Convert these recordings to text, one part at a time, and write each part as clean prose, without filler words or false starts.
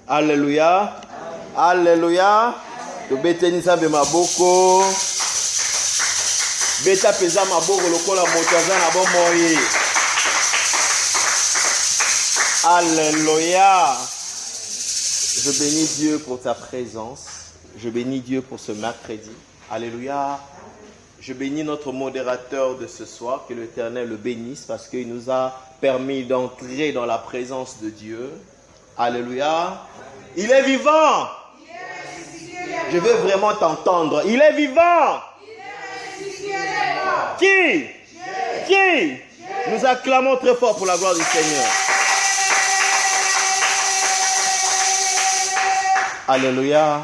Alléluia. Alléluia. Tobeteni nzambe maboko. Beta peza maboko lokola moto aza na bomoi. Alléluia. Je bénis Dieu pour ta présence. Je bénis Dieu pour ce mercredi. Alléluia. Je bénis notre modérateur de ce soir. Que l'Éternel le bénisse parce qu'il nous a permis d'entrer dans la présence de Dieu. Alléluia. Il est vivant. Je veux vraiment t'entendre. Il est vivant. Qui? Nous acclamons très fort pour la gloire du Seigneur. Alléluia.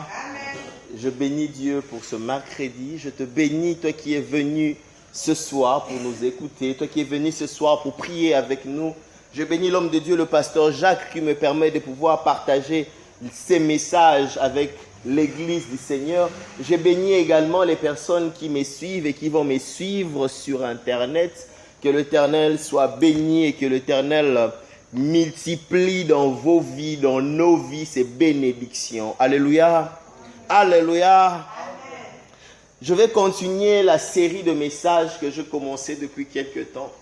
Je bénis Dieu pour ce mercredi. Je te bénis, toi qui es venu ce soir pour nous écouter, toi qui es venu ce soir pour prier avec nous. Je bénis l'homme de Dieu, le pasteur Jacques, qui me permet de pouvoir partager ces messages avec l'église du Seigneur. Je bénis également les personnes qui me suivent et qui vont me suivre sur Internet. Que l'Éternel soit béni et que l'Éternel multiplie dans vos vies, dans nos vies, ces bénédictions. Alléluia. Alléluia. Amen. Je vais continuer la série de messages que je commençais depuis quelque temps,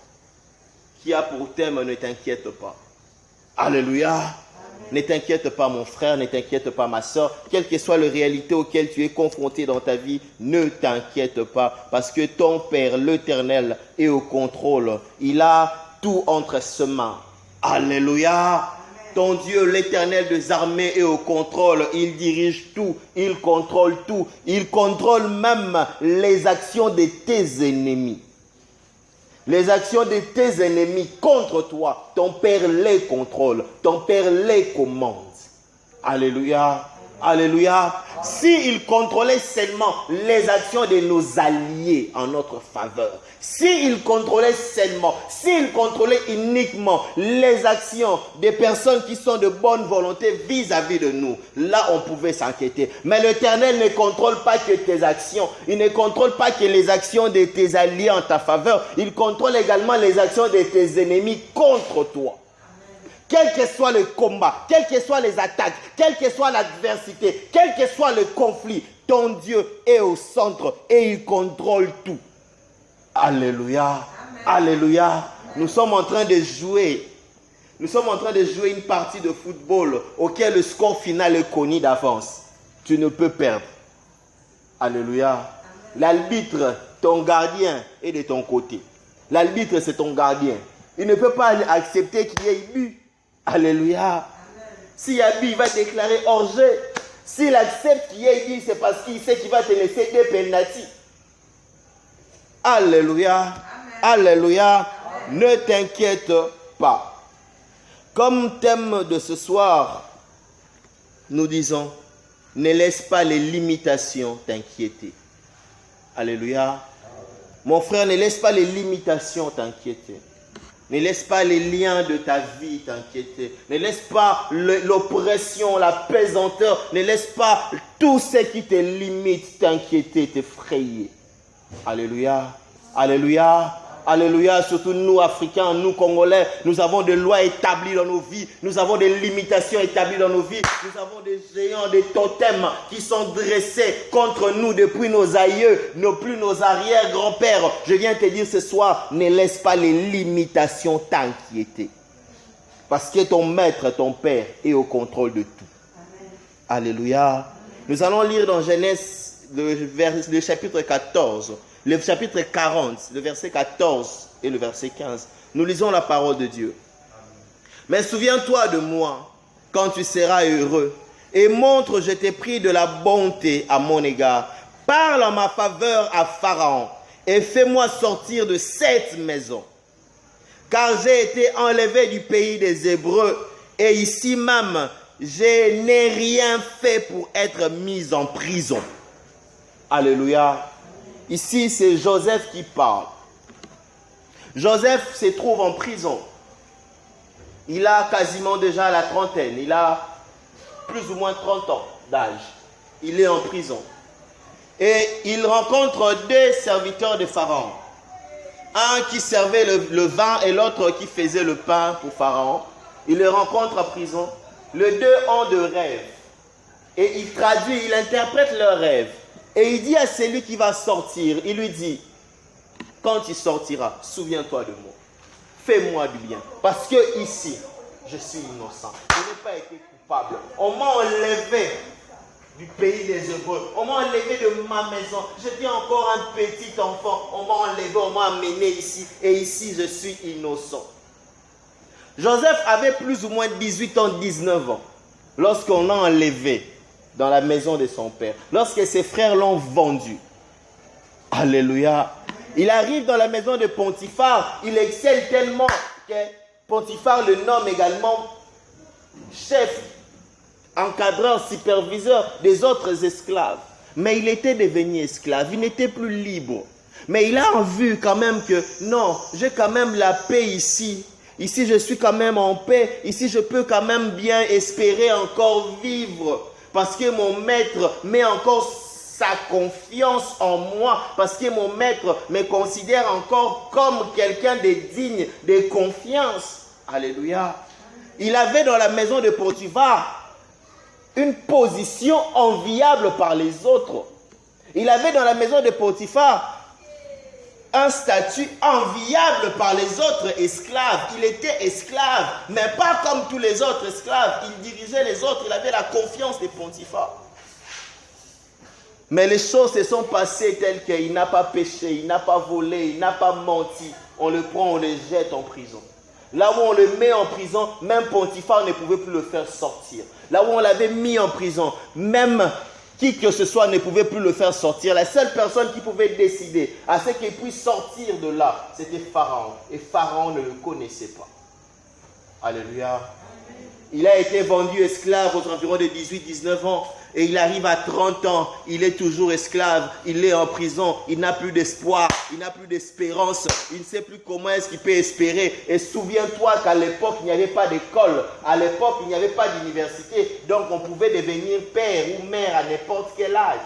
qui a pour thème « Ne t'inquiète pas ». Alléluia. Amen. Ne t'inquiète pas mon frère, ne t'inquiète pas ma soeur, quelle que soit la réalité auquel tu es confronté dans ta vie, ne t'inquiète pas, parce que ton Père, l'Éternel, est au contrôle. Il a tout entre ses mains. Alléluia. Ton Dieu, l'Éternel des armées, est au contrôle. Il dirige tout. Il contrôle tout. Il contrôle même les actions de tes ennemis. Les actions de tes ennemis contre toi. Ton Père les contrôle. Ton Père les commande. Alléluia. Alléluia. S'il contrôlait seulement les actions de nos alliés en notre faveur, s'il contrôlait uniquement les actions des personnes qui sont de bonne volonté vis-à-vis de nous, là on pouvait s'inquiéter. Mais l'Éternel ne contrôle pas que tes actions. Il ne contrôle pas que les actions de tes alliés en ta faveur. Il contrôle également les actions de tes ennemis contre toi. Quel que soit le combat, quelles que soient les attaques, quelle que soit l'adversité, quel que soit le conflit, ton Dieu est au centre et il contrôle tout. Alléluia. Amen. Alléluia. Nous sommes en train de jouer. Nous sommes en train de jouer une partie de football auquel le score final est connu d'avance. Tu ne peux perdre. Alléluia. Amen. L'arbitre, ton gardien, est de ton côté. L'arbitre, c'est ton gardien. Il ne peut pas accepter qu'il y ait but. Alléluia. S'il y a but, il va déclarer hors-jeu. S'il accepte qu'il y ait but, c'est parce qu'il sait qu'il va te laisser des pénaltys. Alléluia. Amen. Alléluia. Amen. Ne t'inquiète pas. Comme thème de ce soir, nous disons, ne laisse pas les limitations t'inquiéter. Alléluia. Amen. Mon frère, ne laisse pas les limitations t'inquiéter. Ne laisse pas les liens de ta vie t'inquiéter. Ne laisse pas l'oppression, la pesanteur. Ne laisse pas tout ce qui te limite t'inquiéter, t'effrayer. Alléluia. Alléluia. Alléluia. Surtout nous, Africains, nous, Congolais, nous avons des lois établies dans nos vies. Nous avons des limitations établies dans nos vies. Nous avons des géants, des totems qui sont dressés contre nous depuis nos aïeux, plus nos arrière-grands-pères. Je viens te dire ce soir, ne laisse pas les limitations t'inquiéter. Parce que ton maître, ton Père, est au contrôle de tout. Amen. Alléluia. Nous allons lire dans Genèse, le chapitre 14. Le chapitre 40, le verset 14 et le verset 15. Nous lisons la parole de Dieu. Mais souviens-toi de moi quand tu seras heureux et montre, je t'ai pris de la bonté à mon égard. Parle en ma faveur à Pharaon et fais-moi sortir de cette maison. Car j'ai été enlevé du pays des Hébreux et ici même, je n'ai rien fait pour être mis en prison. Alléluia. Ici, c'est Joseph qui parle. Joseph se trouve en prison. Il a quasiment déjà la trentaine. Il a plus ou moins 30 ans d'âge. Il est en prison. Et il rencontre deux serviteurs de Pharaon. Un qui servait le vin et l'autre qui faisait le pain pour Pharaon. Il les rencontre en prison. Les deux ont de rêves. Et il traduit, il interprète leurs rêves. Et il dit à celui qui va sortir, il lui dit, quand tu sortiras, souviens-toi de moi. Fais-moi du bien. Parce que ici, je suis innocent. Je n'ai pas été coupable. On m'a enlevé du pays des Hébreux. On m'a enlevé de ma maison. J'étais encore un petit enfant. On m'a enlevé, on m'a amené ici. Et ici, je suis innocent. Joseph avait plus ou moins 18 ans, 19 ans. Lorsqu'on l'a enlevé dans la maison de son père. Lorsque ses frères l'ont vendu. Alléluia. Il arrive dans la maison de Potiphar. Il excelle tellement que Potiphar le nomme également chef, encadreur, superviseur des autres esclaves. Mais il était devenu esclave. Il n'était plus libre. Mais il a en vue quand même que non, j'ai quand même la paix ici. Ici, je suis quand même en paix. Ici, je peux quand même bien espérer encore vivre. Parce que mon maître met encore sa confiance en moi. Parce que mon maître me considère encore comme quelqu'un de digne, de confiance. Alléluia. Il avait dans la maison de Potiphar une position enviable par les autres. Il avait dans la maison de Potiphar un statut enviable par les autres esclaves. Il était esclave, mais pas comme tous les autres esclaves. Il dirigeait les autres, il avait la confiance de Potiphar. Mais les choses se sont passées telles qu'il n'a pas péché, il n'a pas volé, il n'a pas menti. On le prend, on le jette en prison. Là où on le met en prison, même Potiphar ne pouvait plus le faire sortir. Là où on l'avait mis en prison, même qui que ce soit ne pouvait plus le faire sortir. La seule personne qui pouvait décider à ce qu'il puisse sortir de là, c'était Pharaon. Et Pharaon ne le connaissait pas. Alléluia. Il a été vendu esclave aux environs de 18-19 ans. Et il arrive à 30 ans, il est toujours esclave, il est en prison, il n'a plus d'espoir, il n'a plus d'espérance, il ne sait plus comment est-ce qu'il peut espérer. Et souviens-toi qu'à l'époque, il n'y avait pas d'école, à l'époque, il n'y avait pas d'université, donc on pouvait devenir père ou mère à n'importe quel âge.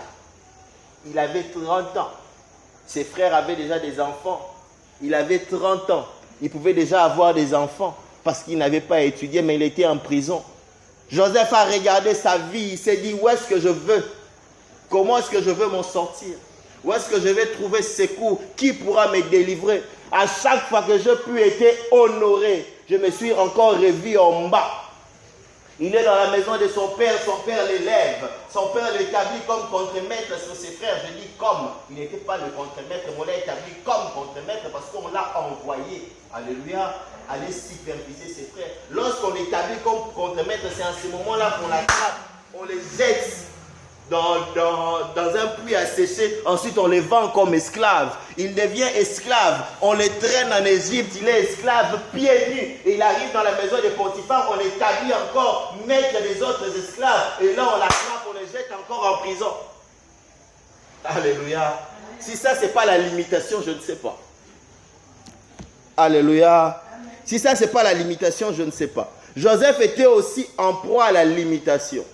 Il avait 30 ans, ses frères avaient déjà des enfants, il avait 30 ans, il pouvait déjà avoir des enfants parce qu'il n'avait pas étudié, mais il était en prison. Joseph a regardé sa vie, il s'est dit où est-ce que je veux, comment est-ce que je veux m'en sortir, où est-ce que je vais trouver secours, qui pourra me délivrer. À chaque fois que je puis être honoré, je me suis encore revu en bas. Il est dans la maison de son père l'élève, son père l'établit comme contre-maître sur ses frères. Je dis comme, il n'était pas le contre-maître, mais on l'a établi comme contre-maître parce qu'on l'a envoyé, alléluia, aller superviser ses frères. Lorsqu'on établit comme contre-maître, c'est à ce moment-là qu'on l'attrape, on les jette dans un puits à sécher, ensuite on les vend comme esclaves. Il devient esclave, on les traîne en Égypte, il est esclave, pieds nus, et il arrive dans la maison de Potiphar, on l'établit encore maître des autres esclaves, et là on l'attrape, on les jette encore en prison. Alléluia. Si ça c'est pas la limitation, je ne sais pas. Alléluia. Si ça c'est pas la limitation, je ne sais pas. Joseph était aussi en proie à la limitation.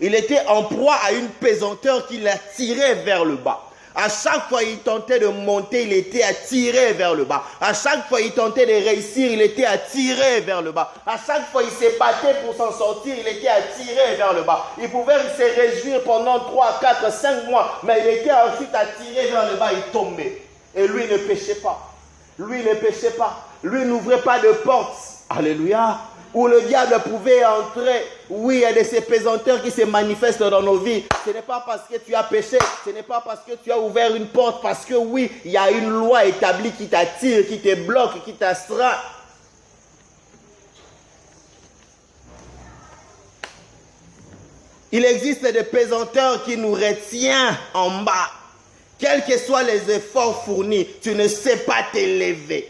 Il était en proie à une pesanteur qui l'attirait vers le bas. À chaque fois il tentait de monter, il était attiré vers le bas. À chaque fois il tentait de réussir, il était attiré vers le bas. À chaque fois il s'est battu pour s'en sortir, il était attiré vers le bas. Il pouvait se réjouir pendant 3, 4, 5 mois, mais il était ensuite attiré vers le bas, il tombait. Et lui ne péchait pas. Lui ne péchait pas. Lui n'ouvrait pas de porte. Alléluia. Où le diable pouvait entrer. Oui, il y a de ces pesanteurs qui se manifestent dans nos vies. Ce n'est pas parce que tu as péché, ce n'est pas parce que tu as ouvert une porte, parce que oui, il y a une loi établie qui t'attire, qui te bloque, qui t'astreint. Il existe des pesanteurs qui nous retiennent en bas. Quels que soient les efforts fournis, tu ne sais pas t'élever.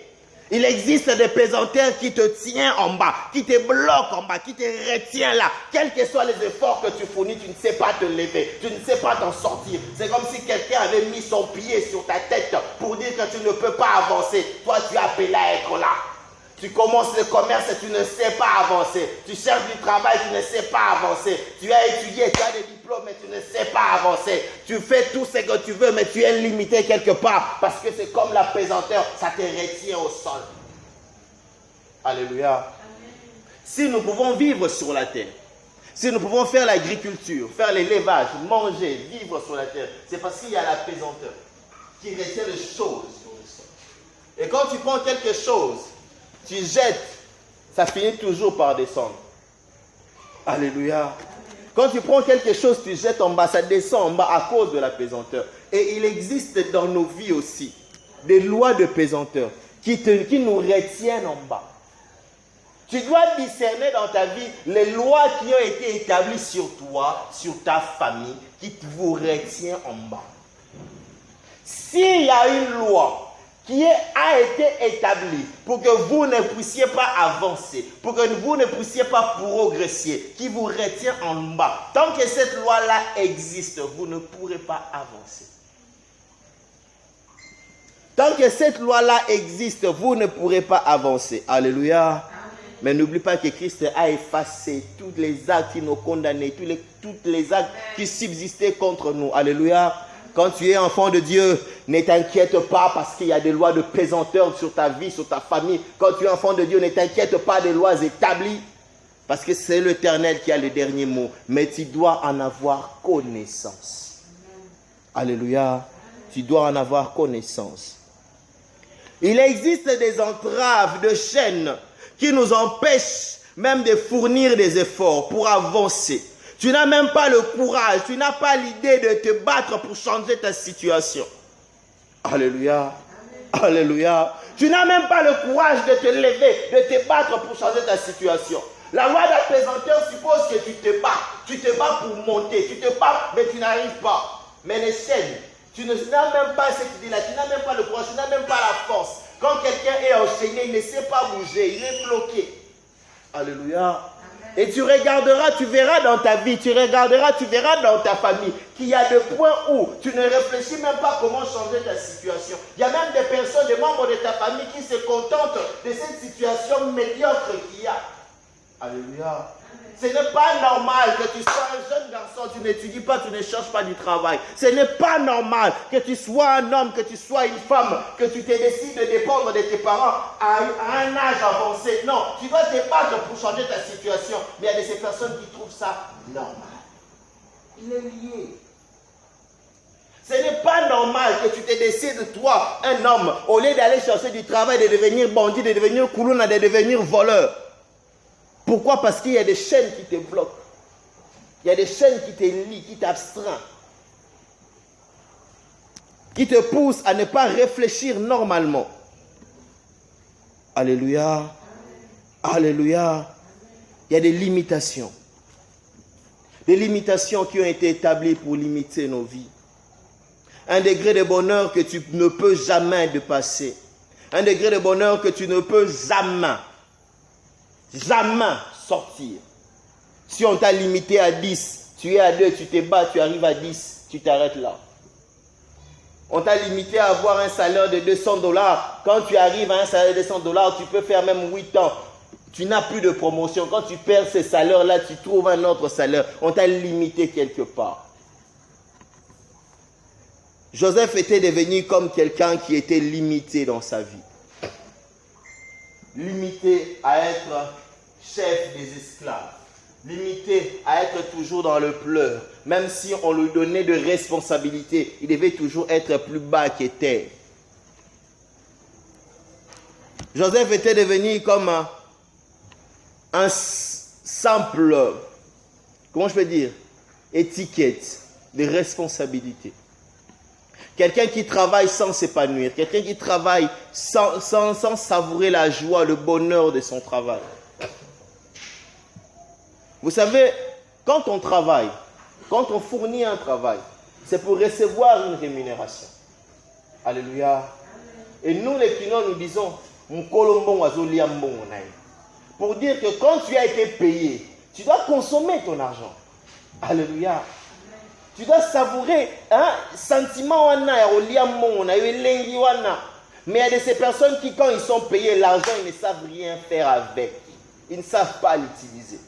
Il existe des pesanteurs qui te tiennent en bas, qui te bloquent en bas, qui te retiennent là. Quels que soient les efforts que tu fournis, tu ne sais pas te lever, tu ne sais pas t'en sortir. C'est comme si quelqu'un avait mis son pied sur ta tête pour dire que tu ne peux pas avancer. Toi, tu es appelé à être là. Tu commences le commerce et tu ne sais pas avancer. Tu cherches du travail, tu ne sais pas avancer. Tu as étudié, tu as des diplômes, mais tu ne sais pas avancer. Tu fais tout ce que tu veux, mais tu es limité quelque part. Parce que c'est comme la pesanteur, ça te retient au sol. Alléluia. Amen. Si nous pouvons vivre sur la terre, si nous pouvons faire l'agriculture, faire l'élevage, manger, vivre sur la terre, c'est parce qu'il y a la pesanteur qui retient les choses sur le sol. Et quand tu prends quelque chose, tu jettes, ça finit toujours par descendre. Alléluia. Quand tu prends quelque chose, tu jettes en bas, ça descend en bas à cause de la pesanteur. Et il existe dans nos vies aussi des lois de pesanteur qui nous retiennent en bas. Tu dois discerner dans ta vie les lois qui ont été établies sur toi, sur ta famille, qui vous retient en bas. S'il y a une loi qui a été établie pour que vous ne puissiez pas avancer, pour que vous ne puissiez pas progresser, qui vous retient en bas, tant que cette loi-là existe, vous ne pourrez pas avancer. Tant que cette loi-là existe, vous ne pourrez pas avancer. Alléluia. Mais n'oublie pas que Christ a effacé tous les actes qui nous condamnaient, tous les actes qui subsistaient contre nous. Alléluia. Quand tu es enfant de Dieu, ne t'inquiète pas parce qu'il y a des lois de pesanteur sur ta vie, sur ta famille. Quand tu es enfant de Dieu, ne t'inquiète pas des lois établies parce que c'est l'Éternel qui a le dernier mot. Mais tu dois en avoir connaissance. Alléluia. Tu dois en avoir connaissance. Il existe des entraves de chaînes qui nous empêchent même de fournir des efforts pour avancer. Tu n'as même pas le courage, tu n'as pas l'idée de te battre pour changer ta situation. Alléluia. Amen. Alléluia. Tu n'as même pas le courage de te lever, de te battre pour changer ta situation. La loi de la pesanteur suppose que tu te bats. Tu te bats pour monter, tu te bats, mais tu n'arrives pas. Mais les chaînes, tu n'as même pas cette idée-là, tu n'as même pas le courage, tu n'as même pas la force. Quand quelqu'un est enchaîné, il ne sait pas bouger, il est bloqué. Alléluia. Et tu regarderas, tu verras dans ta vie, tu regarderas, tu verras dans ta famille qu'il y a des points où tu ne réfléchis même pas comment changer ta situation. Il y a même des personnes, des membres de ta famille qui se contentent de cette situation médiocre qu'il y a. Alléluia. Ce n'est pas normal que tu sois un jeune garçon, tu n'étudies pas, tu ne cherches pas du travail. Ce n'est pas normal que tu sois un homme, que tu sois une femme, que tu te décides de dépendre de tes parents à un âge avancé. Non, tu dois te battre pour changer ta situation. Mais il y a de ces personnes qui trouvent ça normal. Il est lié. Ce n'est pas normal que tu te décides, toi, un homme, au lieu d'aller chercher du travail, de devenir bandit, de devenir koulouna, de devenir voleur. Pourquoi? Parce qu'il y a des chaînes qui te bloquent. Il y a des chaînes qui te lient, qui t'abstraient. Qui te poussent à ne pas réfléchir normalement. Alléluia. Alléluia. Il y a des limitations. Des limitations qui ont été établies pour limiter nos vies. Un degré de bonheur que tu ne peux jamais dépasser. Un degré de bonheur que tu ne peux jamais sortir. Si on t'a limité à 10, tu es à 2, tu te bats, tu arrives à 10, tu t'arrêtes là. On t'a limité à avoir un salaire de $200. Quand tu arrives à un salaire de $200, tu peux faire même 8 ans. Tu n'as plus de promotion. Quand tu perds ce salaire-là, tu trouves un autre salaire. On t'a limité quelque part. Joseph était devenu comme quelqu'un qui était limité dans sa vie. Limité à être chef des esclaves, limité à être toujours dans le pleur. Même si on lui donnait de responsabilités, il devait toujours être plus bas que terre. Joseph était devenu comme un simple, comment je peux dire, étiquette de responsabilité. Quelqu'un qui travaille sans s'épanouir, quelqu'un qui travaille sans savourer la joie, le bonheur de son travail. Vous savez, quand on travaille, quand on fournit un travail, c'est pour recevoir une rémunération. Alléluia. Et nous les Kinois, nous disons, pour dire que quand tu as été payé, tu dois consommer ton argent. Alléluia. Tu dois savourer un sentiment. Mais il y a de ces personnes qui, quand ils sont payés, l'argent, ils ne savent rien faire avec. Ils ne savent pas l'utiliser.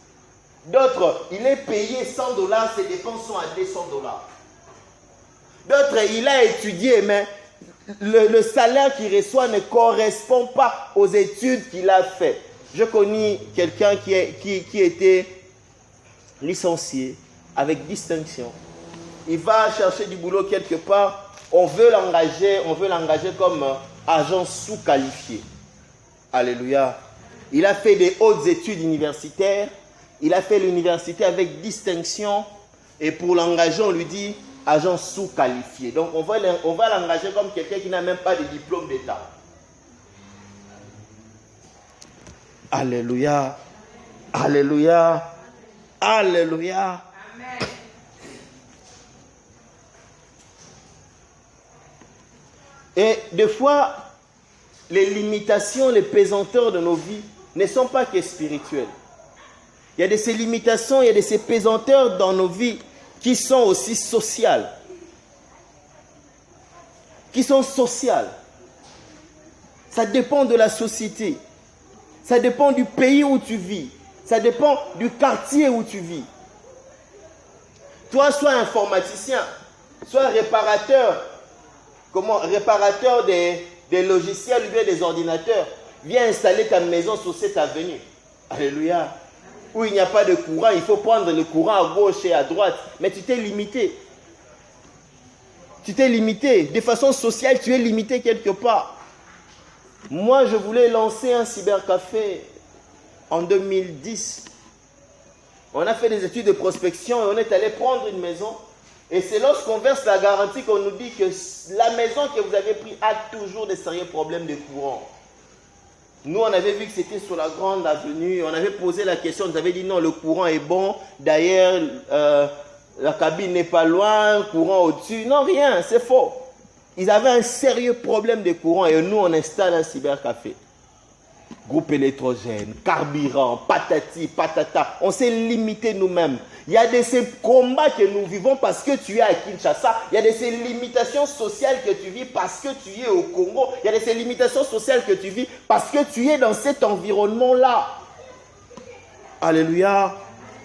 D'autres, il est payé $100, ses dépenses sont à $200. D'autres, il a étudié, mais le salaire qu'il reçoit ne correspond pas aux études qu'il a faites. Je connais quelqu'un qui était licencié avec distinction. Il va chercher du boulot quelque part. On veut l'engager comme agent sous-qualifié. Alléluia. Il a fait des hautes études universitaires. Il a fait l'université avec distinction. Et pour l'engager, on lui dit agent sous-qualifié. Donc on va l'engager comme quelqu'un qui n'a même pas de diplôme d'État. Alléluia. Alléluia. Alléluia. Amen. Et des fois, les limitations, les pesanteurs de nos vies ne sont pas que spirituelles. Il y a de ces limitations, il y a de ces pesanteurs dans nos vies qui sont aussi sociales. Qui sont sociales. Ça dépend de la société. Ça dépend du pays où tu vis. Ça dépend du quartier où tu vis. Toi, sois informaticien, sois réparateur. Réparateur des logiciels ou bien des ordinateurs. Viens installer ta maison sur cette avenue. Alléluia. Où il n'y a pas de courant, il faut prendre le courant à gauche et à droite. Mais tu t'es limité. Tu t'es limité. De façon sociale, tu es limité quelque part. Moi, je voulais lancer un cybercafé en 2010. On a fait des études de prospection et on est allé prendre une maison. Et c'est lorsqu'on verse la garantie qu'on nous dit que la maison que vous avez prise a toujours des sérieux problèmes de courant. Nous, on avait vu que c'était sur la grande avenue. On avait posé la question, on nous avait dit non, le courant est bon. D'ailleurs, la cabine n'est pas loin, courant au-dessus. Non, rien, c'est faux. Ils avaient un sérieux problème de courant et nous, on installe un cybercafé. Groupe électrogène, carburant, patati, patata. On s'est limité nous-mêmes. Il y a de ces combats que nous vivons parce que tu es à Kinshasa. Il y a de ces limitations sociales que tu vis parce que tu es au Congo. Il y a de ces limitations sociales que tu vis parce que tu es dans cet environnement-là. Alléluia.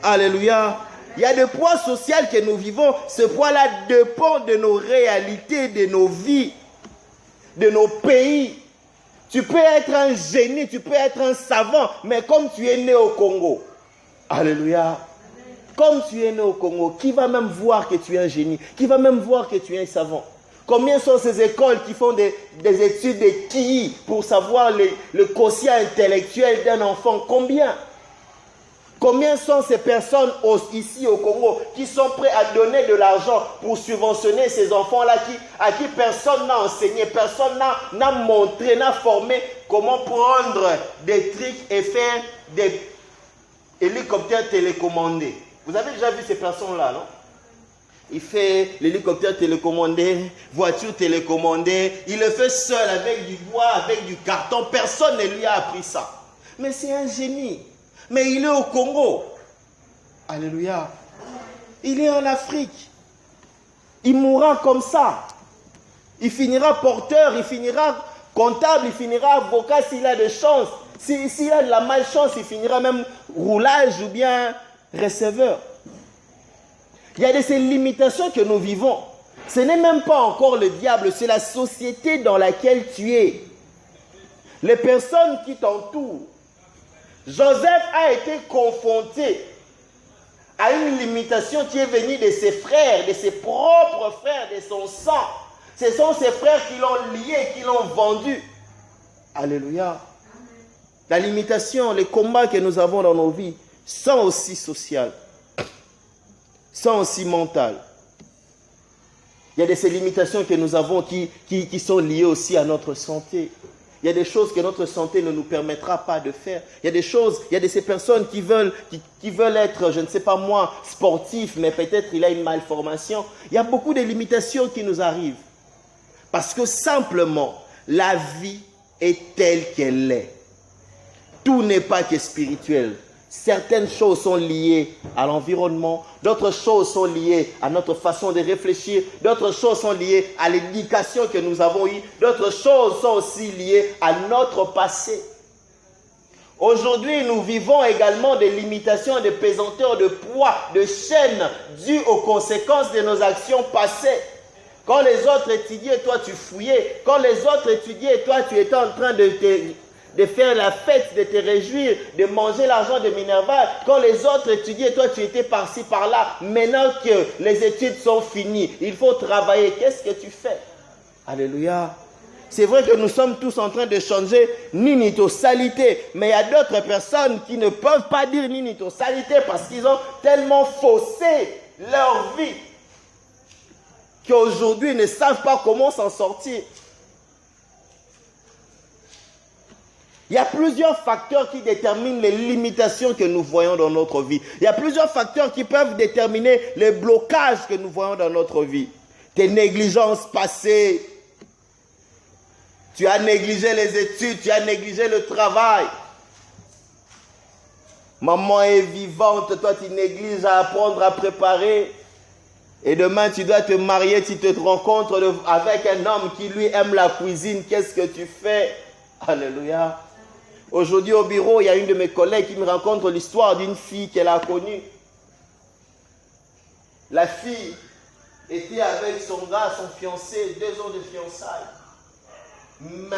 Alléluia. Il y a des poids sociaux que nous vivons. Ce poids-là dépend de nos réalités, de nos vies, de nos pays. Tu peux être un génie, tu peux être un savant, mais comme tu es né au Congo, alléluia, comme tu es né au Congo, qui va même voir que tu es un génie? Qui va même voir que tu es un savant? Combien sont ces écoles qui font des études de QI pour savoir le quotient intellectuel d'un enfant? Combien? Combien sont ces personnes ici au Congo qui sont prêts à donner de l'argent pour subventionner ces enfants-là à qui personne n'a enseigné, personne n'a montré, n'a formé comment prendre des trucs et faire des hélicoptères télécommandés. Vous avez déjà vu ces personnes-là, non? Il fait l'hélicoptère télécommandé, voiture télécommandée. Il le fait seul avec du bois, avec du carton. Personne ne lui a appris ça. Mais c'est un génie. Mais il est au Congo. Alléluia. Il est en Afrique. Il mourra comme ça. Il finira porteur, il finira comptable, il finira avocat s'il a de chance. S'il a de la malchance, il finira même roulage ou bien receveur. Il y a de ces limitations que nous vivons. Ce n'est même pas encore le diable, c'est la société dans laquelle tu es. Les personnes qui t'entourent. Joseph a été confronté à une limitation qui est venue de ses frères, de ses propres frères, de son sang. Ce sont ses frères qui l'ont lié, qui l'ont vendu. Alléluia. La limitation, les combats que nous avons dans nos vies sont aussi sociaux, sont aussi mentales. Il y a de ces limitations que nous avons qui sont liées aussi à notre santé. Il y a des choses que notre santé ne nous permettra pas de faire. Il y a des choses, il y a de ces personnes qui veulent être, je ne sais pas moi, sportifs, mais peut-être il a une malformation. Il y a beaucoup de limitations qui nous arrivent. Parce que simplement, la vie est telle qu'elle est. Tout n'est pas que spirituel. Certaines choses sont liées à l'environnement, d'autres choses sont liées à notre façon de réfléchir, d'autres choses sont liées à l'éducation que nous avons eue, d'autres choses sont aussi liées à notre passé. Aujourd'hui, nous vivons également des limitations, des pesanteurs de poids, de chaînes dues aux conséquences de nos actions passées. Quand les autres étudiaient, toi tu fouillais. Quand les autres étudiaient, toi tu étais en train de de faire la fête, de te réjouir, de manger l'argent de Minerval. Quand les autres étudiaient, toi tu étais par-ci, par-là. Maintenant que les études sont finies, il faut travailler. Qu'est-ce que tu fais? Alléluia. C'est vrai que nous sommes tous en train de changer ninitosalité, mais il y a d'autres personnes qui ne peuvent pas dire ninitosalité parce qu'ils ont tellement faussé leur vie qu'aujourd'hui ils ne savent pas comment s'en sortir. Il y a plusieurs facteurs qui déterminent les limitations que nous voyons dans notre vie. Il y a plusieurs facteurs qui peuvent déterminer les blocages que nous voyons dans notre vie. Tes négligences passées. Tu as négligé les études, tu as négligé le travail. Maman est vivante, toi tu négliges à apprendre à préparer. Et demain tu dois te marier, tu te rencontres avec un homme qui lui aime la cuisine. Qu'est-ce que tu fais? Alléluia. Aujourd'hui au bureau, il y a une de mes collègues qui me raconte l'histoire d'une fille qu'elle a connue. La fille était avec son gars, son fiancé, 2 ans de fiançailles. Mais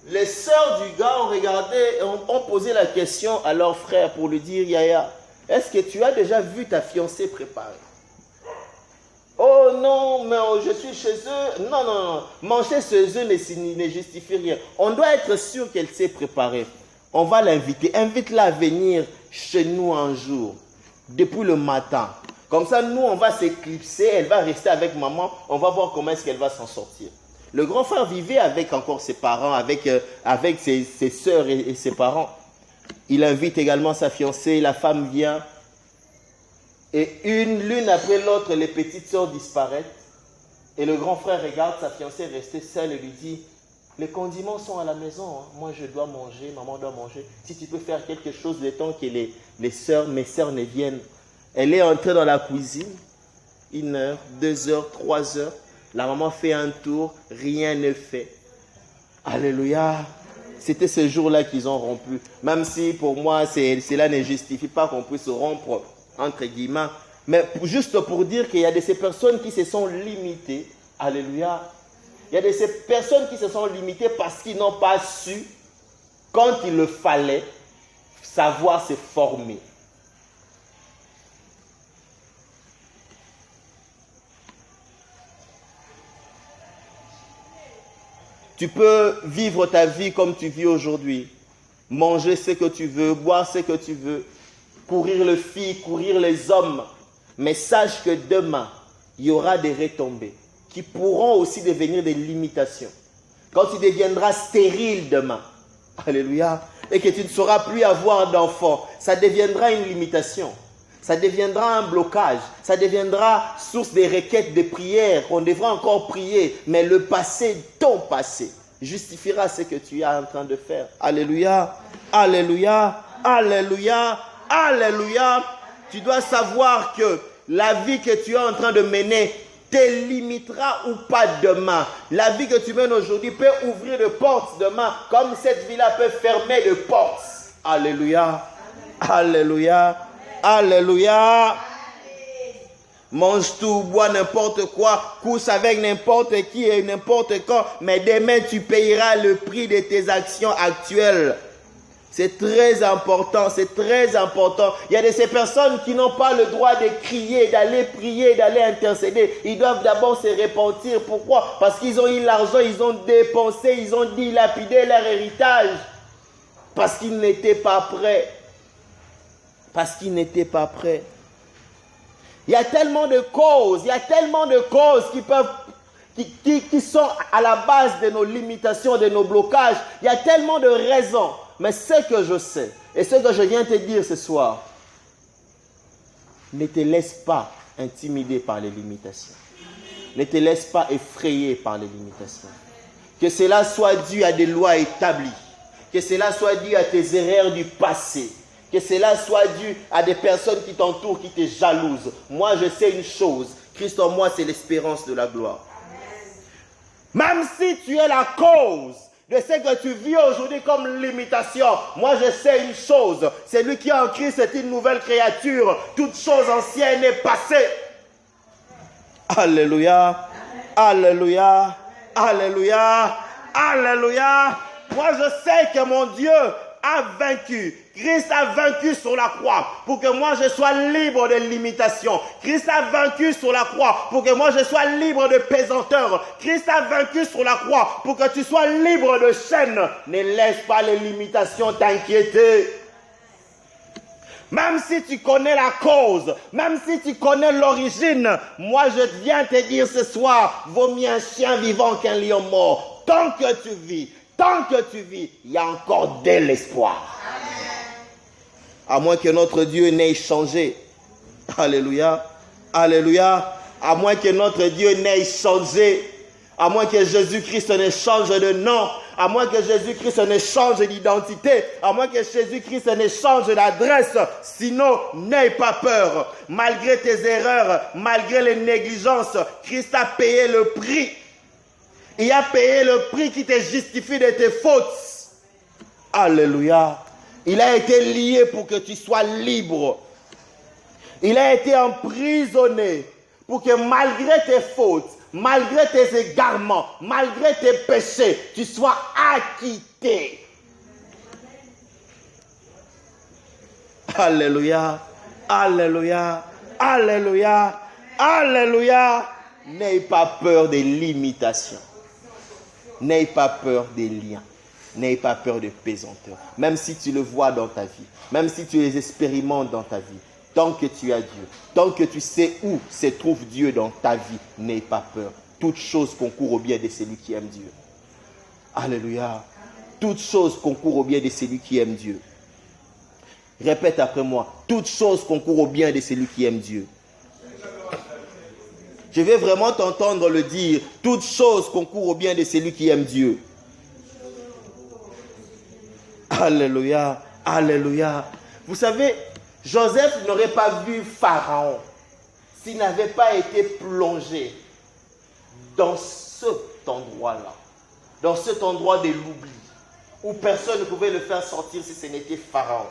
les sœurs du gars ont regardé, ont posé la question à leur frère pour lui dire, Yaya, est-ce que tu as déjà vu ta fiancée préparée? Oh non, mais je suis chez eux. Non, non, non. Manger chez eux ne justifie rien. On doit être sûr qu'elle s'est préparée. On va l'inviter. Invite-la à venir chez nous un jour, depuis le matin. Comme ça, nous, on va s'éclipser. Elle va rester avec maman. On va voir comment est-ce qu'elle va s'en sortir. Le grand frère vivait avec encore ses parents, avec ses sœurs et ses parents. Il invite également sa fiancée. La femme vient. Et l'une après l'autre, les petites sœurs disparaissent. Et le grand frère regarde sa fiancée rester seule et lui dit, les condiments sont à la maison, hein. Moi je dois manger, maman doit manger. Si tu peux faire quelque chose le temps que mes sœurs ne viennent. Elle est entrée dans la cuisine, 1 heure, 2 heures, 3 heures. La maman fait un tour, rien ne fait. Alléluia. C'était ce jour-là qu'ils ont rompu. Même si pour moi, cela ne justifie pas qu'on puisse rompre entre guillemets, mais juste pour dire qu'il y a de ces personnes qui se sont limitées, alléluia, il y a de ces personnes qui se sont limitées parce qu'ils n'ont pas su, quand il le fallait, savoir se former. Tu peux vivre ta vie comme tu vis aujourd'hui, manger ce que tu veux, boire ce que tu veux, courir les filles, courir les hommes. Mais sache que demain, il y aura des retombées qui pourront aussi devenir des limitations. Quand tu deviendras stérile demain, alléluia, et que tu ne sauras plus avoir d'enfants, ça deviendra une limitation. Ça deviendra un blocage. Ça deviendra source de requêtes de prières qu'on devra encore prier. Mais le passé, ton passé, justifiera ce que tu es en train de faire. Alléluia, alléluia, alléluia. Alléluia, tu dois savoir que la vie que tu es en train de mener te limitera ou pas demain. La vie que tu mènes aujourd'hui peut ouvrir des portes demain, comme cette vie-là peut fermer des portes. Alléluia, alléluia, alléluia. Mange tout, bois n'importe quoi, couche avec n'importe qui et n'importe quand, mais demain tu payeras le prix de tes actions actuelles. C'est très important, c'est très important. Il y a de ces personnes qui n'ont pas le droit de crier, d'aller prier, d'aller intercéder. Ils doivent d'abord se repentir. Pourquoi? Parce qu'ils ont eu l'argent, ils ont dépensé, ils ont dilapidé leur héritage. Parce qu'ils n'étaient pas prêts. Parce qu'ils n'étaient pas prêts. Il y a tellement de causes, qui sont à la base de nos limitations, de nos blocages. Il y a tellement de raisons. Mais ce que je sais, et ce que je viens te dire ce soir, ne te laisse pas intimider par les limitations. Ne te laisse pas effrayer par les limitations. Que cela soit dû à des lois établies. Que cela soit dû à tes erreurs du passé. Que cela soit dû à des personnes qui t'entourent, qui te jalousent. Moi, je sais une chose. Christ en moi, c'est l'espérance de la gloire. Même si tu es la cause de ce que tu vis aujourd'hui comme limitation, moi je sais une chose, celui qui est en Christ est une nouvelle créature, toute chose ancienne est passée. Alléluia, alléluia, alléluia, alléluia, Moi, je sais que mon Dieu a vaincu. Christ a vaincu sur la croix pour que moi je sois libre de limitation. Christ a vaincu sur la croix pour que moi je sois libre de pesanteur. Christ a vaincu sur la croix pour que tu sois libre de chaînes. Ne laisse pas les limitations t'inquiéter. Même si tu connais la cause, même si tu connais l'origine, moi je viens te dire ce soir, vaut mieux un chien vivant qu'un lion mort. Tant que tu vis, il y a encore de l'espoir. À moins que notre Dieu n'ait changé. Alléluia. Alléluia. À moins que notre Dieu n'ait changé. À moins que Jésus-Christ ne change de nom. À moins que Jésus-Christ ne change d'identité. À moins que Jésus-Christ ne change d'adresse. Sinon, n'aie pas peur. Malgré tes erreurs, malgré les négligences, Christ a payé le prix. Il a payé le prix qui te justifie de tes fautes. Alléluia. Il a été lié pour que tu sois libre. Il a été emprisonné pour que malgré tes fautes, malgré tes égarements, malgré tes péchés, tu sois acquitté. Alléluia. Alléluia. Alléluia. Alléluia. N'aie pas peur des limitations. N'aie pas peur des liens. N'aie pas peur de pesanteur. Même si tu le vois dans ta vie, même si tu les expérimentes dans ta vie, tant que tu as Dieu, tant que tu sais où se trouve Dieu dans ta vie, n'aie pas peur. Toute chose concourt au bien de celui qui aime Dieu. Alléluia. Toute chose concourt au bien de celui qui aime Dieu. Répète après moi. Toute chose concourt au bien de celui qui aime Dieu. Je vais vraiment t'entendre le dire. Toute chose concourt au bien de celui qui aime Dieu. Alléluia, alléluia. Vous savez, Joseph n'aurait pas vu Pharaon s'il n'avait pas été plongé dans cet endroit-là, dans cet endroit de l'oubli, où personne ne pouvait le faire sortir si ce n'était Pharaon.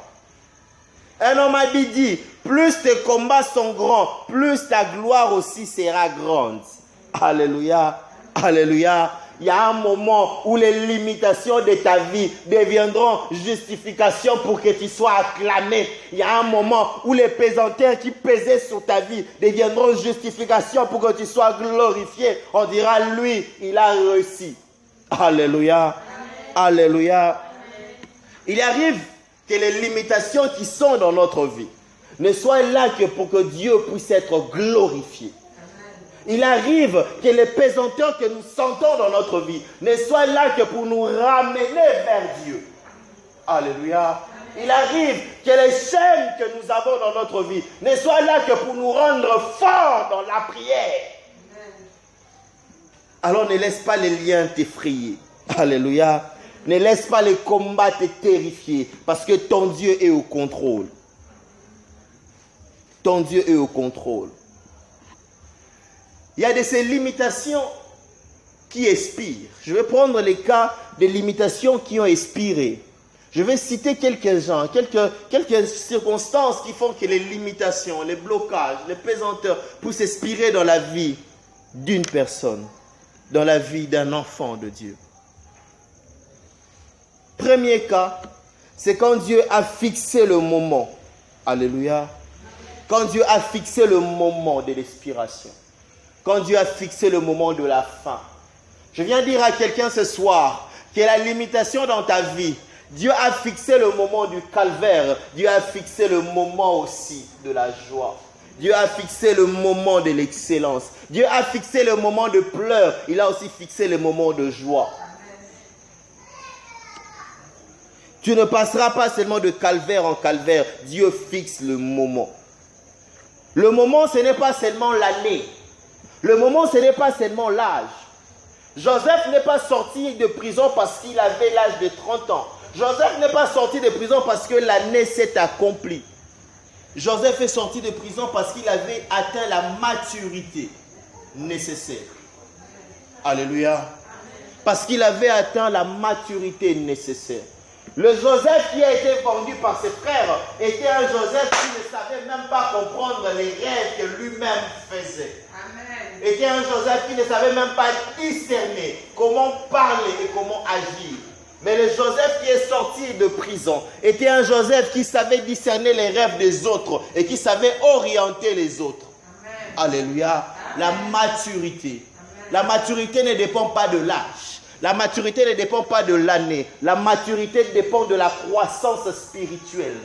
Un homme a dit, plus tes combats sont grands, plus ta gloire aussi sera grande. Alléluia, alléluia. Il y a un moment où les limitations de ta vie deviendront justification pour que tu sois acclamé. Il y a un moment où les pesanteurs qui pesaient sur ta vie deviendront justification pour que tu sois glorifié. On dira, lui, il a réussi. Alléluia. Alléluia. Il arrive que les limitations qui sont dans notre vie ne soient là que pour que Dieu puisse être glorifié. Il arrive que les pesanteurs que nous sentons dans notre vie ne soient là que pour nous ramener vers Dieu. Alléluia. Il arrive que les chaînes que nous avons dans notre vie ne soient là que pour nous rendre forts dans la prière. Alors ne laisse pas les liens t'effrayer. Alléluia. Ne laisse pas les combats te terrifier parce que ton Dieu est au contrôle. Ton Dieu est au contrôle. Il y a de ces limitations qui expirent. Je vais prendre les cas de limitations qui ont expiré. Je vais citer quelques gens, quelques circonstances qui font que les limitations, les blocages, les pesanteurs puissent expirer dans la vie d'une personne, dans la vie d'un enfant de Dieu. Premier cas, c'est quand Dieu a fixé le moment. Alléluia. Quand Dieu a fixé le moment de l'expiration. Quand Dieu a fixé le moment de la fin. Je viens dire à quelqu'un ce soir que la limitation dans ta vie, Dieu a fixé le moment du calvaire. Dieu a fixé le moment aussi de la joie. Dieu a fixé le moment de l'excellence. Dieu a fixé le moment de pleurs. Il a aussi fixé le moment de joie. Tu ne passeras pas seulement de calvaire en calvaire. Dieu fixe le moment. Le moment, ce n'est pas seulement l'année. Le moment, ce n'est pas seulement l'âge. Joseph n'est pas sorti de prison parce qu'il avait l'âge de 30 ans. Joseph n'est pas sorti de prison parce que l'année s'est accomplie. Joseph est sorti de prison parce qu'il avait atteint la maturité nécessaire. Alléluia. Parce qu'il avait atteint la maturité nécessaire. Le Joseph qui a été vendu par ses frères était un Joseph qui ne savait même pas comprendre les rêves que lui-même faisait. Amen. Était un Joseph qui ne savait même pas discerner comment parler et comment agir. Mais le Joseph qui est sorti de prison était un Joseph qui savait discerner les rêves des autres et qui savait orienter les autres. Amen. Alléluia. Amen. La maturité. Amen. La maturité ne dépend pas de l'âge. La maturité ne dépend pas de l'année. La maturité dépend de la croissance spirituelle.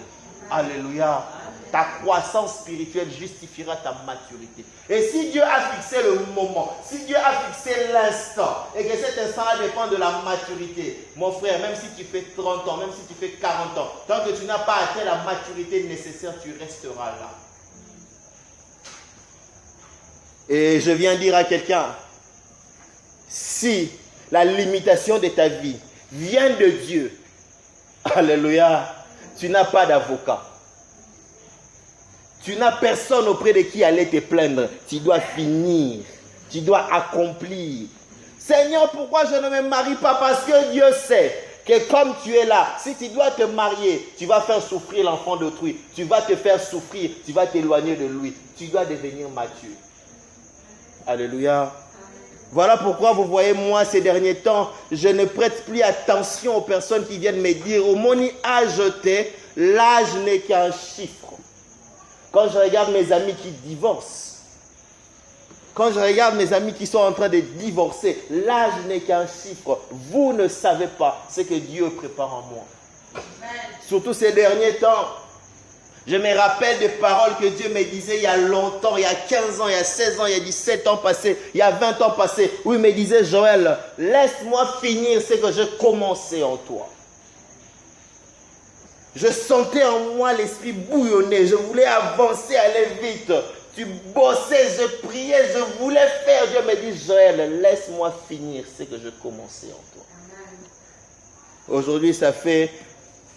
Amen. Alléluia. Ta croissance spirituelle justifiera ta maturité. Et si Dieu a fixé le moment, si Dieu a fixé l'instant, et que cet instant-là dépend de la maturité, mon frère, même si tu fais 30 ans, même si tu fais 40 ans, tant que tu n'as pas atteint la maturité nécessaire, tu resteras là. Et je viens dire à quelqu'un, si la limitation de ta vie vient de Dieu, alléluia, tu n'as pas d'avocat. Tu n'as personne auprès de qui aller te plaindre. Tu dois finir. Tu dois accomplir. Seigneur, pourquoi je ne me marie pas? Parce que Dieu sait que comme tu es là, si tu dois te marier, tu vas faire souffrir l'enfant d'autrui. Tu vas te faire souffrir. Tu vas t'éloigner de lui. Tu dois devenir mature. Alléluia. Voilà pourquoi vous voyez, moi, ces derniers temps, je ne prête plus attention aux personnes qui viennent me dire, au mon âge, l'âge n'est qu'un chiffre. Quand je regarde mes amis qui divorcent, quand je regarde mes amis qui sont en train de divorcer, l'âge n'est qu'un chiffre. Vous ne savez pas ce que Dieu prépare en moi. Amen. Surtout ces derniers temps, je me rappelle des paroles que Dieu me disait il y a longtemps, il y a 15 ans, il y a 16 ans, il y a 17 ans passés, il y a 20 ans passés, où il me disait, Joël, laisse-moi finir ce que j'ai commencé en toi. Je sentais en moi l'esprit bouillonner. Je voulais avancer, aller vite. Tu bossais, je priais, je voulais faire. Dieu me dit, Joël, laisse-moi finir ce que je commençais en toi. Aujourd'hui, ça fait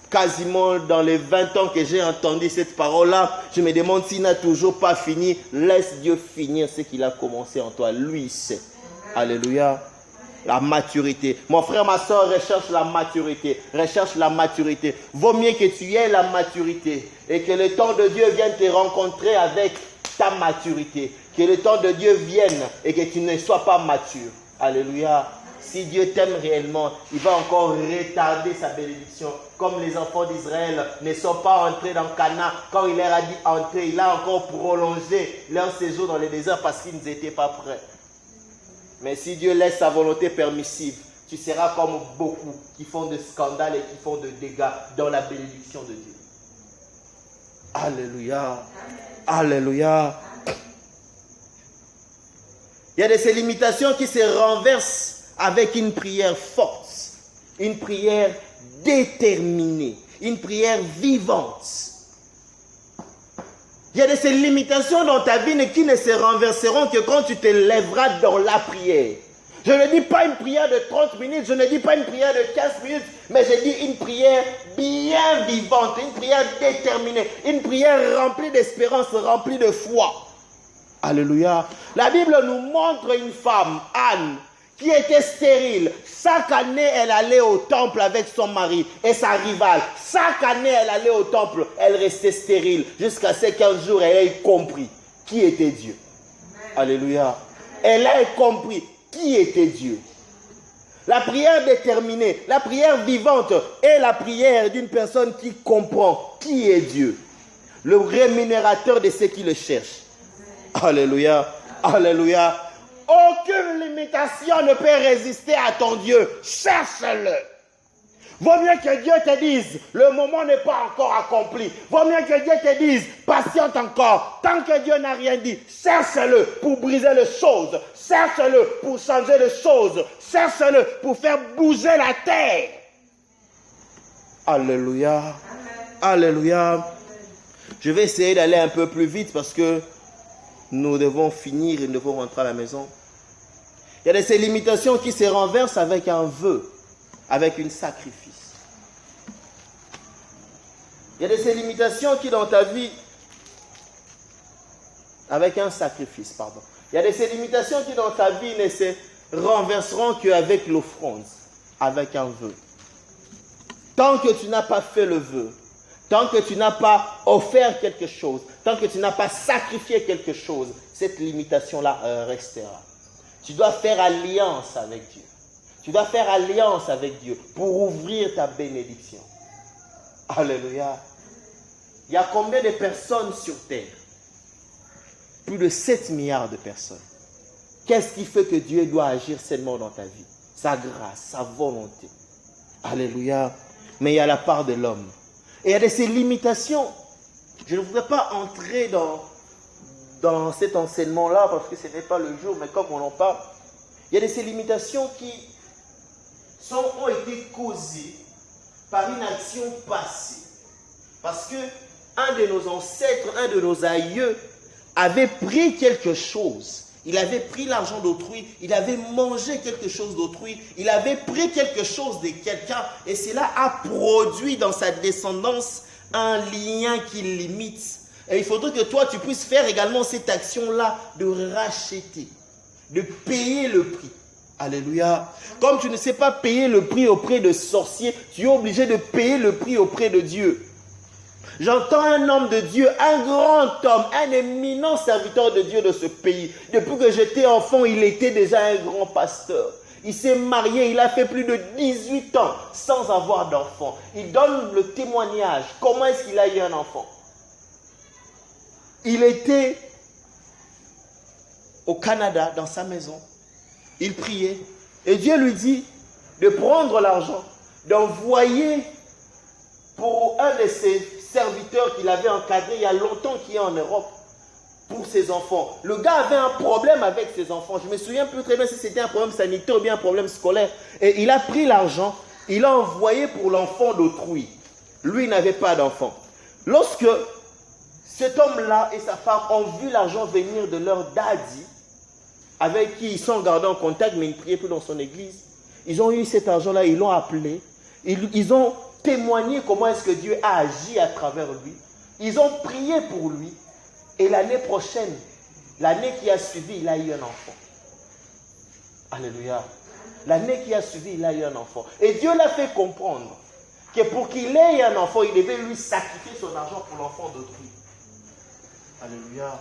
quasiment dans les 20 ans que j'ai entendu cette parole-là. Je me demande s'il n'a toujours pas fini. Laisse Dieu finir ce qu'il a commencé en toi. Lui, il sait. Alléluia. La maturité. Mon frère, ma soeur, recherche la maturité. Recherche la maturité. Vaut mieux que tu aies la maturité et que le temps de Dieu vienne te rencontrer avec ta maturité. Que le temps de Dieu vienne et que tu ne sois pas mature. Alléluia. Si Dieu t'aime réellement, il va encore retarder sa bénédiction. Comme les enfants d'Israël ne sont pas entrés dans Canaan. Quand il leur a dit entrer, il a encore prolongé leur séjour dans le désert parce qu'ils n'étaient pas prêts. Mais si Dieu laisse sa volonté permissive, tu seras comme beaucoup qui font de scandales et qui font de dégâts dans la bénédiction de Dieu. Alléluia. Alléluia. Il y a de ces limitations qui se renversent avec une prière forte, une prière déterminée, une prière vivante. Il y a de ces limitations dans ta vie qui ne se renverseront que quand tu te lèveras dans la prière. Je ne dis pas une prière de 30 minutes, je ne dis pas une prière de 15 minutes, mais je dis une prière bien vivante, une prière déterminée, une prière remplie d'espérance, remplie de foi. Alléluia. La Bible nous montre une femme, Anne, qui était stérile. Chaque année, elle allait au temple avec son mari et sa rivale. Chaque année, elle allait au temple, elle restait stérile. Jusqu'à ces 15 jours, elle a compris qui était Dieu. Amen. Alléluia. Elle a compris qui était Dieu. La prière déterminée, la prière vivante est la prière d'une personne qui comprend qui est Dieu. Le rémunérateur de ceux qui le cherchent. Alléluia. Alléluia. Aucune limitation ne peut résister à ton Dieu. Cherche-le. Vaut mieux que Dieu te dise, le moment n'est pas encore accompli. Vaut mieux que Dieu te dise, patiente encore. Tant que Dieu n'a rien dit, cherche-le pour briser les choses. Cherche-le pour changer les choses. Cherche-le pour faire bouger la terre. Alléluia. Amen. Alléluia. Je vais essayer d'aller un peu plus vite parce que nous devons finir et nous devons rentrer à la maison. Il y a de ces limitations qui se renversent avec un vœu, avec un sacrifice. Il y a de ces limitations qui dans ta vie, avec un sacrifice, pardon. Il y a de ces limitations qui dans ta vie ne se renverseront qu'avec l'offrande, avec un vœu. Tant que tu n'as pas fait le vœu, tant que tu n'as pas offert quelque chose, tant que tu n'as pas sacrifié quelque chose, cette limitation-là restera. Tu dois faire alliance avec Dieu. Tu dois faire alliance avec Dieu pour ouvrir ta bénédiction. Alléluia. Il y a combien de personnes sur terre? Plus de 7 milliards de personnes. Qu'est-ce qui fait que Dieu doit agir seulement dans ta vie? Sa grâce, sa volonté. Alléluia. Mais il y a la part de l'homme. Et il y a de ces limitations. Je ne voudrais pas entrer dans cet enseignement-là parce que ce n'est pas le jour, mais comme on en parle, il y a de ces limitations qui ont été causées par une action passée. Parce que un de nos ancêtres, un de nos aïeux avait pris quelque chose. Il avait pris l'argent d'autrui, il avait mangé quelque chose d'autrui, il avait pris quelque chose de quelqu'un et cela a produit dans sa descendance un lien qui limite. Et il faudrait que toi tu puisses faire également cette action-là de racheter, de payer le prix. Alléluia. Comme tu ne sais pas payer le prix auprès de sorciers, tu es obligé de payer le prix auprès de Dieu. J'entends un homme de Dieu, un grand homme, un éminent serviteur de Dieu de ce pays. Depuis que j'étais enfant, il était déjà un grand pasteur. Il s'est marié, il a fait plus de 18 ans sans avoir d'enfant. Il donne le témoignage. Comment est-ce qu'il a eu un enfant? Il était au Canada, dans sa maison. Il priait. Et Dieu lui dit de prendre l'argent, d'envoyer pour un de ses serviteur qu'il avait encadré il y a longtemps qui est en Europe pour ses enfants. Le gars avait un problème avec ses enfants. Je me souviens plus très bien si c'était un problème sanitaire ou bien un problème scolaire. Et il a pris l'argent, il l'a envoyé pour l'enfant d'autrui. Lui n'avait pas d'enfant. Lorsque cet homme-là et sa femme ont vu l'argent venir de leur daddy, avec qui ils sont gardés en contact, mais ils ne priaient plus dans son église, ils ont eu cet argent-là, ils l'ont appelé, ils ont témoigner comment est-ce que Dieu a agi à travers lui. Ils ont prié pour lui. Et l'année prochaine, l'année qui a suivi, il a eu un enfant. Alléluia. L'année qui a suivi, il a eu un enfant. Et Dieu l'a fait comprendre que pour qu'il ait un enfant, il devait lui sacrifier son argent pour l'enfant d'autrui. Alléluia.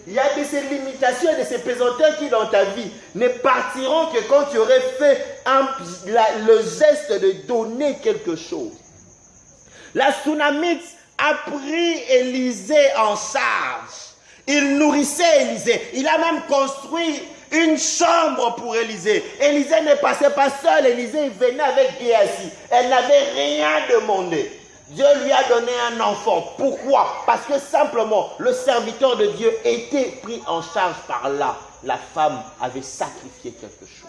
Il y a de ces limitations et de ces pesanteurs qui dans ta vie ne partiront que quand tu aurais fait le geste de donner quelque chose. La Sunamite a pris Élisée en charge. Il nourrissait Élisée. Il a même construit une chambre pour Élisée. Élisée ne passait pas seul. Élisée venait avec Géasi. Elle n'avait rien demandé. Dieu lui a donné un enfant. Pourquoi? Parce que simplement, le serviteur de Dieu était pris en charge par là. La femme avait sacrifié quelque chose.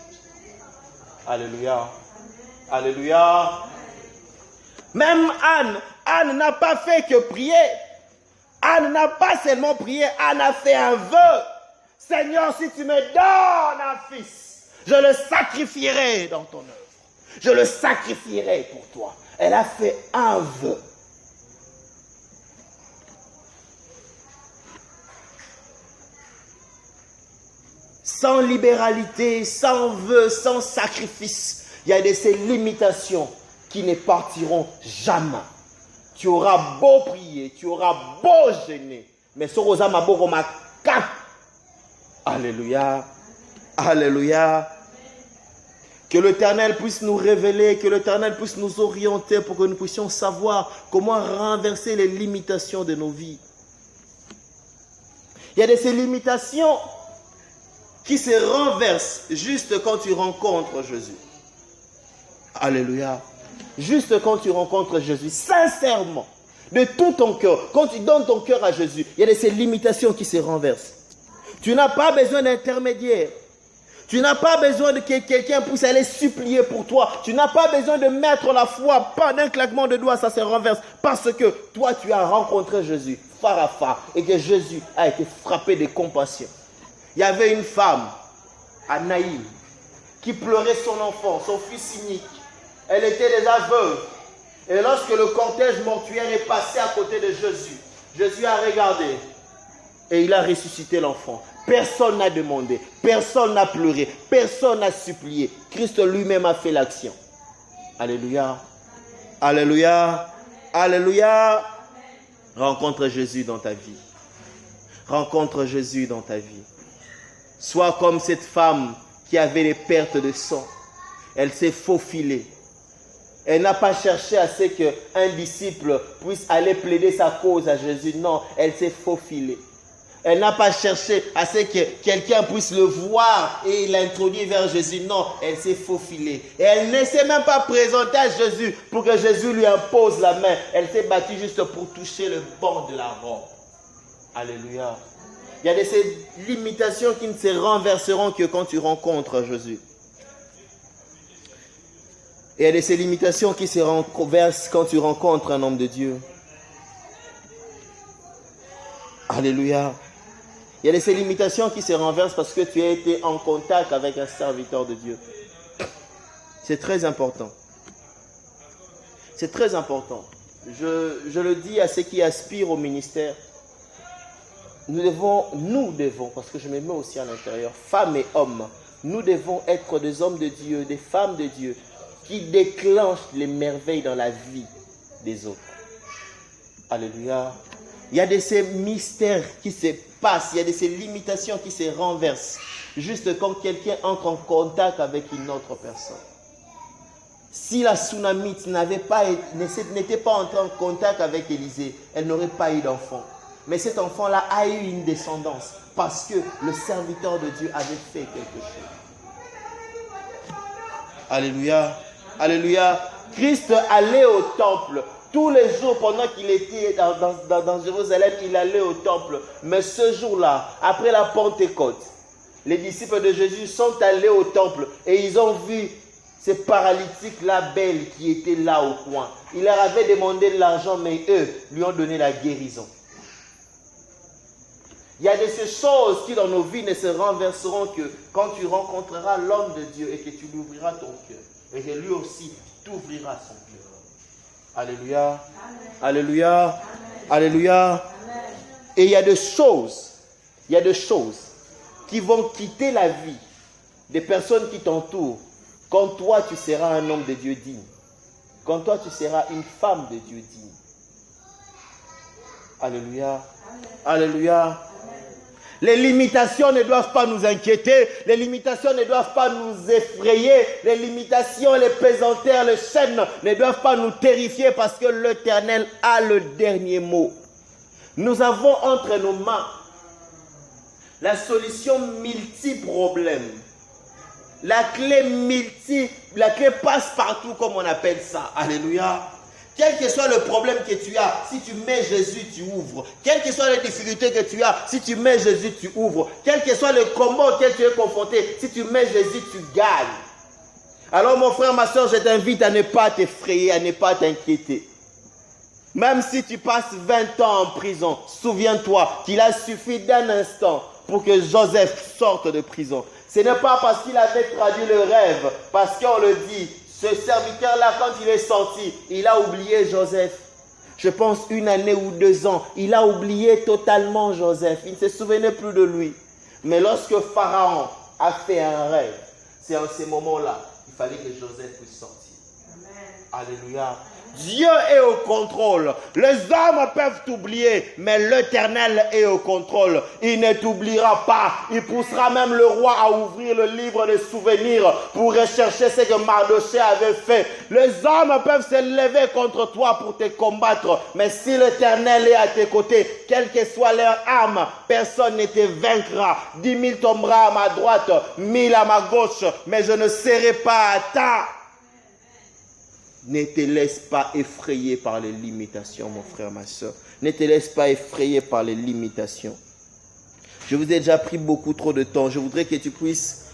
Alléluia. Alléluia. Même Anne n'a pas fait que prier. Anne n'a pas seulement prié, Anne a fait un vœu. Seigneur, si tu me donnes un fils, je le sacrifierai dans ton œuvre. Je le sacrifierai pour toi. Elle a fait un vœu. Sans libéralité, sans vœu, sans sacrifice, il y a de ces limitations qui ne partiront jamais. Tu auras beau prier, tu auras beau gêner, mais Sorosa Maboroma cap. Alléluia. Alléluia. Que l'Éternel puisse nous révéler, que l'Éternel puisse nous orienter pour que nous puissions savoir comment renverser les limitations de nos vies. Il y a de ces limitations qui se renversent juste quand tu rencontres Jésus. Alléluia. Juste quand tu rencontres Jésus, sincèrement, de tout ton cœur, quand tu donnes ton cœur à Jésus, il y a de ces limitations qui se renversent. Tu n'as pas besoin d'intermédiaire. Tu n'as pas besoin de que quelqu'un puisse aller supplier pour toi. Tu n'as pas besoin de mettre la foi, pas d'un claquement de doigts, ça se renverse. Parce que toi, tu as rencontré Jésus, phare à phare, et que Jésus a été frappé de compassion. Il y avait une femme, à Naïm, qui pleurait son enfant, son fils unique. Elle était déjà veuve. Et lorsque le cortège mortuaire est passé à côté de Jésus, Jésus a regardé et il a ressuscité l'enfant. Personne n'a demandé, personne n'a pleuré, personne n'a supplié. Christ lui-même a fait l'action. Alléluia. Alléluia. Alléluia. Rencontre Jésus dans ta vie. Rencontre Jésus dans ta vie. Sois comme cette femme qui avait des pertes de sang. Elle s'est faufilée. Elle n'a pas cherché à ce qu'un disciple puisse aller plaider sa cause à Jésus. Non, elle s'est faufilée. Elle n'a pas cherché à ce que quelqu'un puisse le voir et l'introduire vers Jésus. Non, elle s'est faufilée. Et elle ne s'est même pas présentée à Jésus pour que Jésus lui impose la main. Elle s'est battue juste pour toucher le bord de la robe. Alléluia. Il y a de ces limitations qui ne se renverseront que quand tu rencontres Jésus. Et il y a de ces limitations qui se renversent quand tu rencontres un homme de Dieu. Alléluia. Il y a de ces limitations qui se renversent parce que tu as été en contact avec un serviteur de Dieu. C'est très important. C'est très important. Je le dis à ceux qui aspirent au ministère. Nous devons, parce que je me mets aussi à l'intérieur, femmes et hommes, nous devons être des hommes de Dieu, des femmes de Dieu, qui déclenchent les merveilles dans la vie des autres. Alléluia. Il y a de ces mystères qui se passent, il y a de ces limitations qui se renversent, juste quand quelqu'un entre en contact avec une autre personne. Si la Sunamite n'était pas entrée en contact avec Élisée, elle n'aurait pas eu d'enfant. Mais cet enfant-là a eu une descendance parce que le serviteur de Dieu avait fait quelque chose. Alléluia. Alléluia. Christ allait au temple. Tous les jours, pendant qu'il était dans Jérusalem, il allait au temple. Mais ce jour-là, après la Pentecôte, les disciples de Jésus sont allés au temple et ils ont vu ces paralytiques-là belles qui étaient là au coin. Il leur avait demandé de l'argent, mais eux lui ont donné la guérison. Il y a de ces choses qui dans nos vies ne se renverseront que quand tu rencontreras l'homme de Dieu et que tu lui ouvriras ton cœur. Et que lui aussi t'ouvrira son cœur. Alléluia. Amen. Alléluia. Amen. Alléluia. Amen. Et il y a des choses qui vont quitter la vie des personnes qui t'entourent quand toi tu seras un homme de Dieu digne. Quand toi tu seras une femme de Dieu digne. Alléluia. Amen. Alléluia. Les limitations ne doivent pas nous inquiéter, les limitations ne doivent pas nous effrayer, les limitations, les pesanteurs, les chaînes ne doivent pas nous terrifier parce que l'Éternel a le dernier mot. Nous avons entre nos mains la solution multi-problèmes. La clé passe partout comme on appelle ça. Alléluia. Quel que soit le problème que tu as, si tu mets Jésus, tu ouvres. Quelles que soient les difficultés que tu as, si tu mets Jésus, tu ouvres. Quel que soit le combat auquel tu es confronté, si tu mets Jésus, tu gagnes. Alors mon frère, ma soeur, je t'invite à ne pas t'effrayer, à ne pas t'inquiéter. Même si tu passes 20 ans en prison, souviens-toi qu'il a suffi d'un instant pour que Joseph sorte de prison. Ce n'est pas parce qu'il avait traduit le rêve, parce qu'on le dit. Ce serviteur-là, quand il est sorti, il a oublié Joseph. Je pense 1 année ou 2 ans, il a oublié totalement Joseph. Il ne se souvenait plus de lui. Mais lorsque Pharaon a fait un rêve, c'est en ces moments-là qu'il fallait que Joseph puisse sortir. Amen. Alléluia. Dieu est au contrôle. Les hommes peuvent t'oublier, mais l'Éternel est au contrôle. Il ne t'oubliera pas. Il poussera même le roi à ouvrir le livre des souvenirs pour rechercher ce que Mardochée avait fait. Les hommes peuvent se lever contre toi pour te combattre, mais si l'Éternel est à tes côtés, quelle que soit leur arme, personne ne te vaincra. 10 000 tombera à ma droite, 1000 à ma gauche, mais je ne serai pas atteint. Ne te laisse pas effrayer par les limitations, mon frère, ma soeur. Ne te laisse pas effrayer par les limitations. Je vous ai déjà pris beaucoup trop de temps. Je voudrais que tu puisses